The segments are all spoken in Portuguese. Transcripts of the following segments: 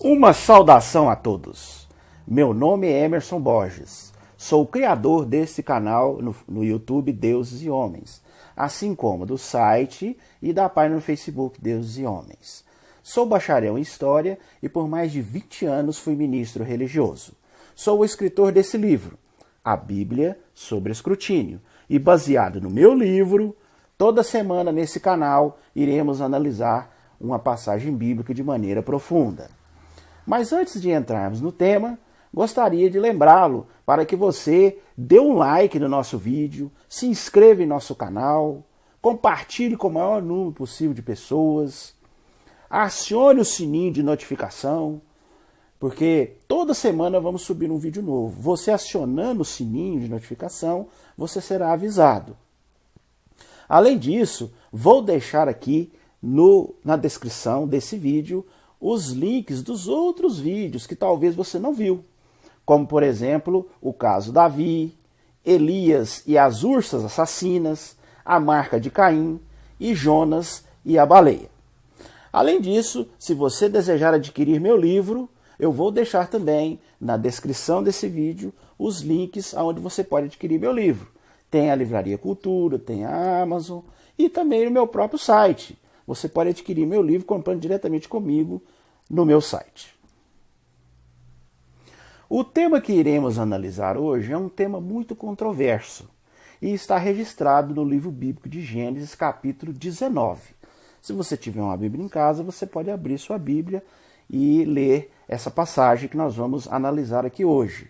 Uma saudação a todos. Meu nome é Emerson Borges. Sou o criador desse canal no YouTube Deuses e Homens, assim como do site e da página no Facebook Deuses e Homens. Sou bacharel em História e por mais de 20 anos fui ministro religioso. Sou o escritor desse livro, A Bíblia sob Escrutínio, e baseado no meu livro, toda semana nesse canal iremos analisar uma passagem bíblica de maneira profunda. Mas antes de entrarmos no tema, gostaria de lembrá-lo para que você dê um like no nosso vídeo, se inscreva em nosso canal, compartilhe com o maior número possível de pessoas, acione o sininho de notificação, porque toda semana vamos subir um vídeo novo. Você acionando o sininho de notificação, você será avisado. Além disso, vou deixar aqui na descrição desse vídeo os links dos outros vídeos que talvez você não viu, como por exemplo o caso Davi, Elias e as ursas assassinas, a marca de Caim e Jonas e a baleia. Além disso, se você desejar adquirir meu livro, eu vou deixar também na descrição desse vídeo os links aonde você pode adquirir meu livro. Tem a Livraria Cultura, tem a Amazon e também o meu próprio site. Você pode adquirir meu livro comprando diretamente comigo no meu site. O tema que iremos analisar hoje é um tema muito controverso e está registrado no livro bíblico de Gênesis, capítulo 19. Se você tiver uma Bíblia em casa, você pode abrir sua Bíblia e ler essa passagem que nós vamos analisar aqui hoje.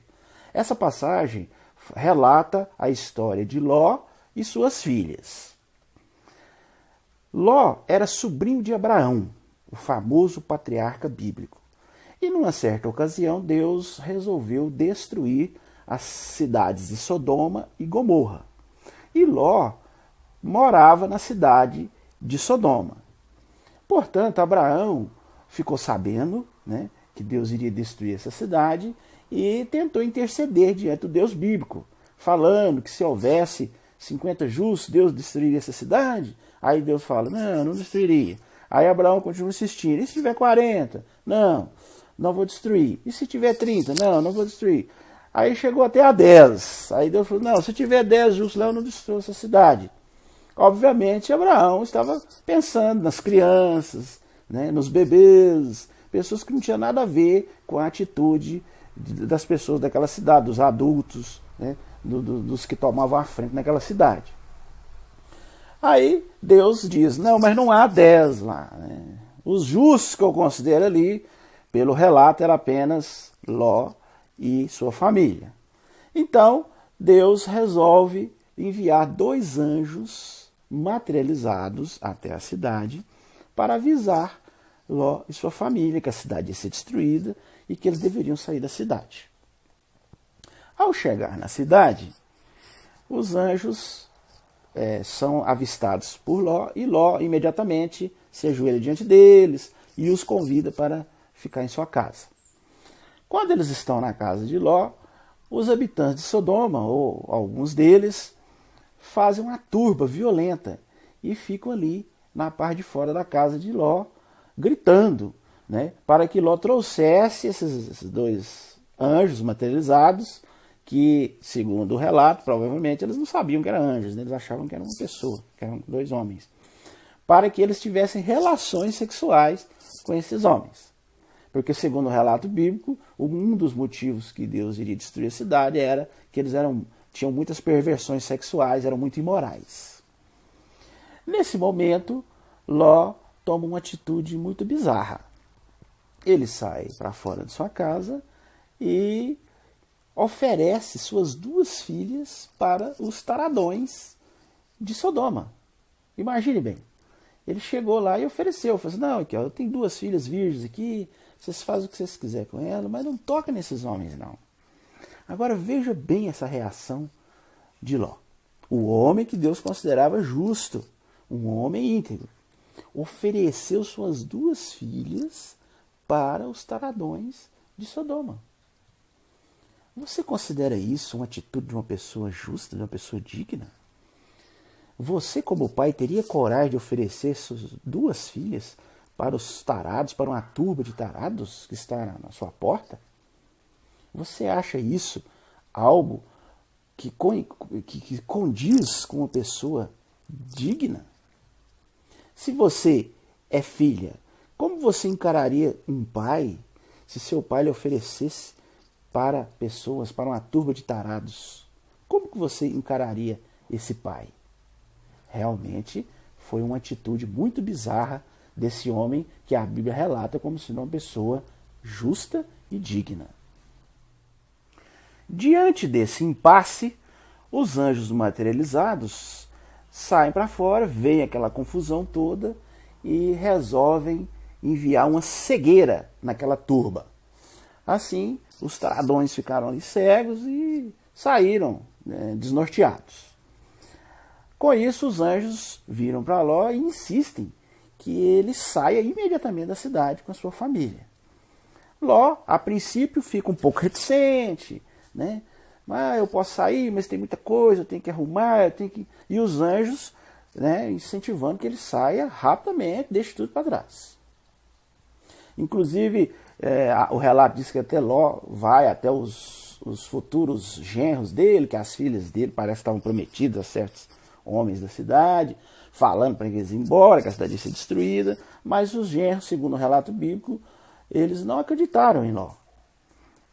Essa passagem relata a história de Ló e suas filhas. Ló era sobrinho de Abraão, o famoso patriarca bíblico. E numa certa ocasião, Deus resolveu destruir as cidades de Sodoma e Gomorra. E Ló morava na cidade de Sodoma. Portanto, Abraão ficou sabendo, que Deus iria destruir essa cidade e tentou interceder diante do Deus bíblico, falando que se houvesse 50 justos, Deus destruiria essa cidade. Aí Deus fala, não destruiria. Aí Abraão continua insistindo, e se tiver 40? Não vou destruir. E se tiver 30? Não vou destruir. Aí chegou até a 10. Aí Deus falou, não, se tiver 10 justos lá, eu não destruo essa cidade. Obviamente, Abraão estava pensando nas crianças, nos bebês, pessoas que não tinham nada a ver com a atitude das pessoas daquela cidade, dos adultos, dos que tomavam a frente naquela cidade. Aí Deus diz, não, mas não há 10 lá. Os justos que eu considero ali, pelo relato, era apenas Ló e sua família. Então, Deus resolve enviar 2 anjos materializados até a cidade para avisar Ló e sua família que a cidade ia ser destruída e que eles deveriam sair da cidade. Ao chegar na cidade, os anjos são avistados por Ló, e Ló imediatamente se ajoelha diante deles e os convida para ficar em sua casa. Quando eles estão na casa de Ló, os habitantes de Sodoma, ou alguns deles, fazem uma turba violenta e ficam ali na parte de fora da casa de Ló, gritando, para que Ló trouxesse esses 2 anjos materializados, que, segundo o relato, provavelmente eles não sabiam que eram anjos, eles achavam que era uma pessoa, que eram 2 homens, para que eles tivessem relações sexuais com esses homens. Porque, segundo o relato bíblico, um dos motivos que Deus iria destruir a cidade era que eles tinham muitas perversões sexuais, eram muito imorais. Nesse momento, Ló toma uma atitude muito bizarra. Ele sai para fora de sua casa e oferece suas 2 filhas para os taradões de Sodoma. Imagine bem, ele chegou lá e ofereceu, falou assim, não, aqui, eu tenho 2 filhas virgens aqui, vocês fazem o que vocês quiserem com elas, mas não toca nesses homens não. Agora veja bem essa reação de Ló. O homem que Deus considerava justo, um homem íntegro, ofereceu suas 2 filhas para os taradões de Sodoma. Você considera isso uma atitude de uma pessoa justa, de uma pessoa digna? Você, como pai, teria coragem de oferecer suas 2 filhas para os tarados, para uma turba de tarados que está na sua porta? Você acha isso algo que condiz com uma pessoa digna? Se você é filha, como você encararia um pai se seu pai lhe oferecesse para pessoas, para uma turba de tarados? Como que você encararia esse pai? Realmente foi uma atitude muito bizarra desse homem que a Bíblia relata como sendo uma pessoa justa e digna. Diante desse impasse, os anjos materializados saem para fora, veem aquela confusão toda e resolvem enviar uma cegueira naquela turba. Assim, os taradões ficaram ali cegos e saíram desnorteados. Com isso, os anjos viram para Ló e insistem que ele saia imediatamente da cidade com a sua família. Ló, a princípio, fica um pouco reticente, né? Mas eu posso sair, mas tem muita coisa, eu tenho que arrumar, eu tenho que... E os anjos, né, incentivando que ele saia rapidamente, deixe tudo para trás. Inclusive, o relato diz que até Ló vai até os futuros genros dele, que as filhas dele parecem que estavam prometidas a certos homens da cidade, falando para que eles ir embora, que a cidade ia ser destruída, mas os genros, segundo o relato bíblico, eles não acreditaram em Ló.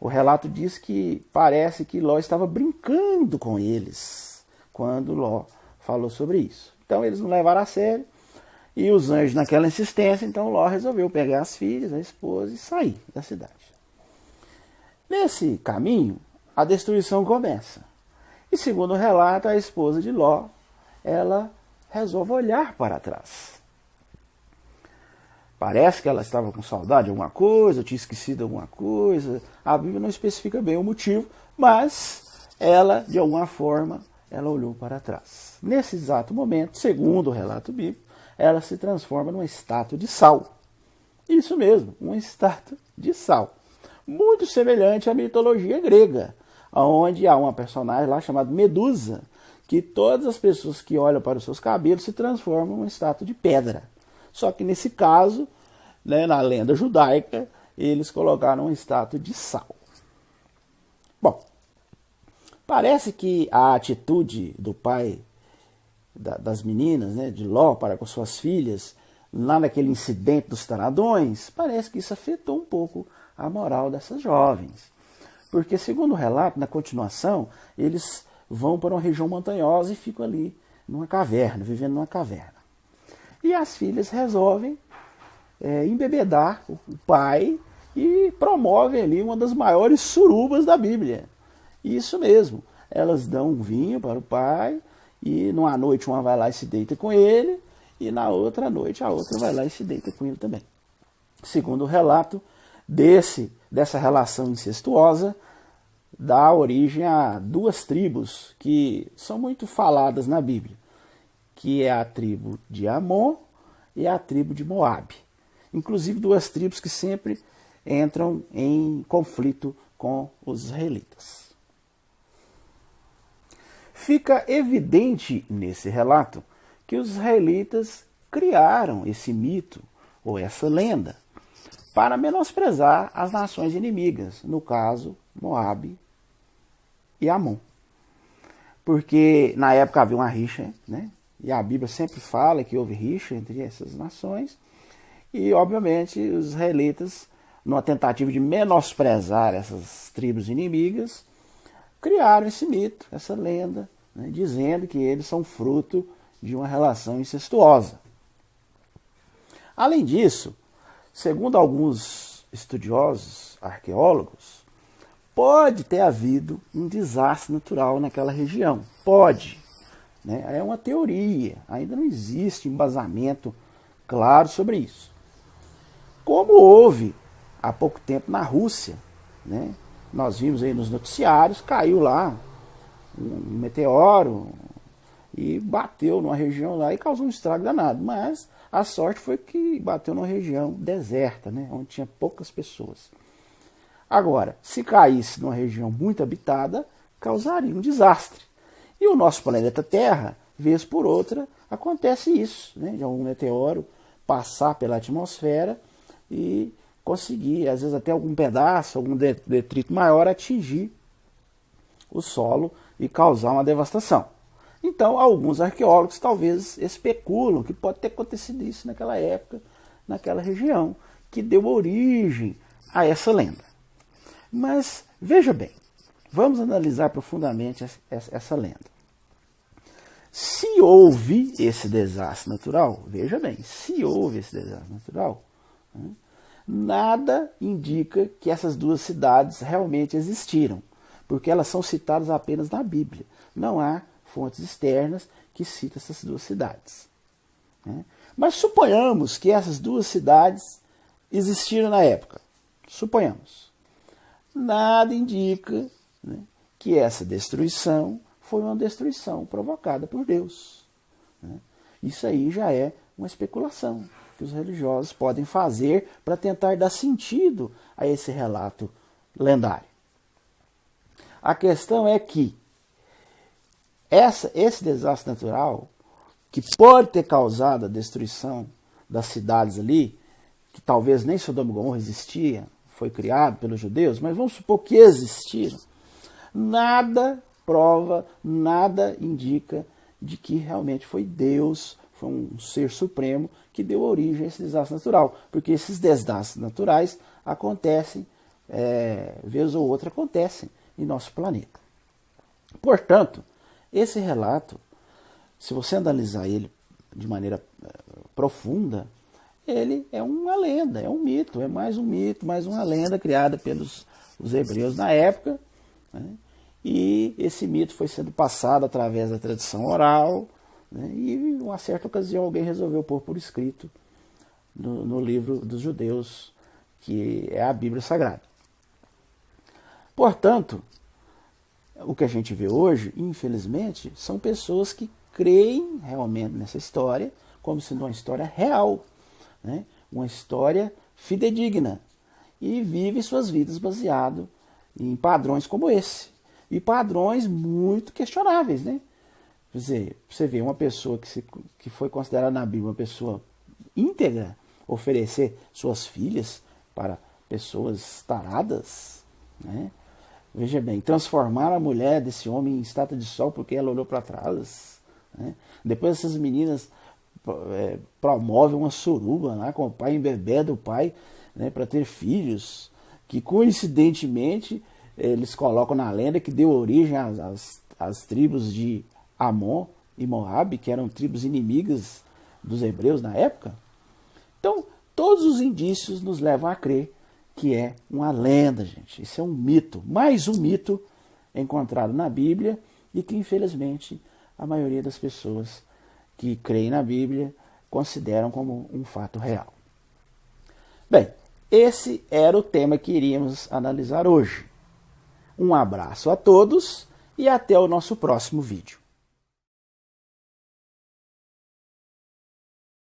O relato diz que parece que Ló estava brincando com eles quando Ló falou sobre isso. Então eles não levaram a sério e os anjos naquela insistência, então Ló resolveu pegar as filhas, a esposa e sair da cidade. Nesse caminho, a destruição começa. E segundo o relato, a esposa de Ló, ela resolve olhar para trás. Parece que ela estava com saudade de alguma coisa, tinha esquecido alguma coisa. A Bíblia não especifica bem o motivo, mas ela, de alguma forma, ela olhou para trás. Nesse exato momento, segundo o relato bíblico, ela se transforma numa estátua de sal. Isso mesmo, uma estátua de sal. Muito semelhante à mitologia grega, onde há uma personagem lá chamada Medusa, que todas as pessoas que olham para os seus cabelos se transformam numa estátua de pedra. Só que nesse caso, né, na lenda judaica, eles colocaram uma estátua de sal. Bom, parece que a atitude do pai das meninas, né, de Ló para com suas filhas, lá naquele incidente dos taradões, parece que isso afetou um pouco a moral dessas jovens. Porque, segundo o relato, na continuação, eles vão para uma região montanhosa e ficam ali numa caverna, vivendo numa caverna. E as filhas resolvem embebedar o pai e promovem ali uma das maiores surubas da Bíblia. Isso mesmo, elas dão um vinho para o pai e numa noite uma vai lá e se deita com ele e na outra noite a outra vai lá e se deita com ele também. Segundo o relato dessa relação incestuosa, dá origem a duas tribos que são muito faladas na Bíblia, que é a tribo de Amon e a tribo de Moabe. Inclusive duas tribos que sempre entram em conflito com os israelitas. Fica evidente nesse relato que os israelitas criaram esse mito ou essa lenda para menosprezar as nações inimigas, no caso Moabe e Amon. Porque na época havia uma rixa, né? E a Bíblia sempre fala que houve rixa entre essas nações. E, obviamente, os israelitas, numa tentativa de menosprezar essas tribos inimigas, criaram esse mito, essa lenda, né, dizendo que eles são fruto de uma relação incestuosa. Além disso, segundo alguns estudiosos, arqueólogos, pode ter havido um desastre natural naquela região. Pode. Né? É uma teoria, ainda não existe embasamento claro sobre isso. Como houve há pouco tempo na Rússia, né? Nós vimos aí nos noticiários, caiu lá um meteoro e bateu numa região lá e causou um estrago danado. Mas a sorte foi que bateu numa região deserta, né? Onde tinha poucas pessoas. Agora, se caísse numa região muito habitada, causaria um desastre. E o nosso planeta Terra, vez por outra, acontece isso, né? De algum meteoro passar pela atmosfera e conseguir, às vezes até algum pedaço, algum detrito maior, atingir o solo e causar uma devastação. Então, alguns arqueólogos talvez especulam que pode ter acontecido isso naquela época, naquela região, que deu origem a essa lenda. Mas, veja bem, vamos analisar profundamente essa lenda. Se houve esse desastre natural, veja bem, se houve esse desastre natural, nada indica que essas duas cidades realmente existiram, porque elas são citadas apenas na Bíblia. Não há fontes externas que citam essas duas cidades. Mas suponhamos que essas duas cidades existiram na época. Suponhamos. Nada indica, que essa destruição foi uma destruição provocada por Deus. Isso aí já é uma especulação que os religiosos podem fazer para tentar dar sentido a esse relato lendário. A questão é que esse desastre natural, que pode ter causado a destruição das cidades ali, que talvez nem Sodoma e Gomorra existia, foi criado pelos judeus, mas vamos supor que existiram, nada prova, nada indica de que realmente foi Deus, foi um ser supremo que deu origem a esse desastre natural. Porque esses desastres naturais acontecem, vez ou outra acontecem em nosso planeta. Portanto, esse relato, se você analisar ele de maneira profunda, ele é uma lenda, é um mito, é mais um mito, mais uma lenda criada pelos os hebreus na época, e esse mito foi sendo passado através da tradição oral, e em uma certa ocasião alguém resolveu pôr por escrito no livro dos judeus, que é a Bíblia Sagrada. Portanto, o que a gente vê hoje, infelizmente, são pessoas que creem realmente nessa história, como sendo uma história real, uma história fidedigna, e vive suas vidas baseado em padrões como esse, e padrões muito questionáveis, Quer dizer, você vê uma pessoa que foi considerada na Bíblia uma pessoa íntegra, oferecer suas filhas para pessoas taradas, Veja bem, transformar a mulher desse homem em estátua de sol porque ela olhou para trás. Depois essas meninas promovem uma suruba lá com o pai, embebedam o pai, para ter filhos, que coincidentemente eles colocam na lenda que deu origem às tribos de Amon e Moabe, que eram tribos inimigas dos hebreus na época. Então, todos os indícios nos levam a crer que é uma lenda, gente. Isso é um mito, mais um mito encontrado na Bíblia e que, infelizmente, a maioria das pessoas que creem na Bíblia consideram como um fato real. Bem, esse era o tema que iríamos analisar hoje. Um abraço a todos e até o nosso próximo vídeo.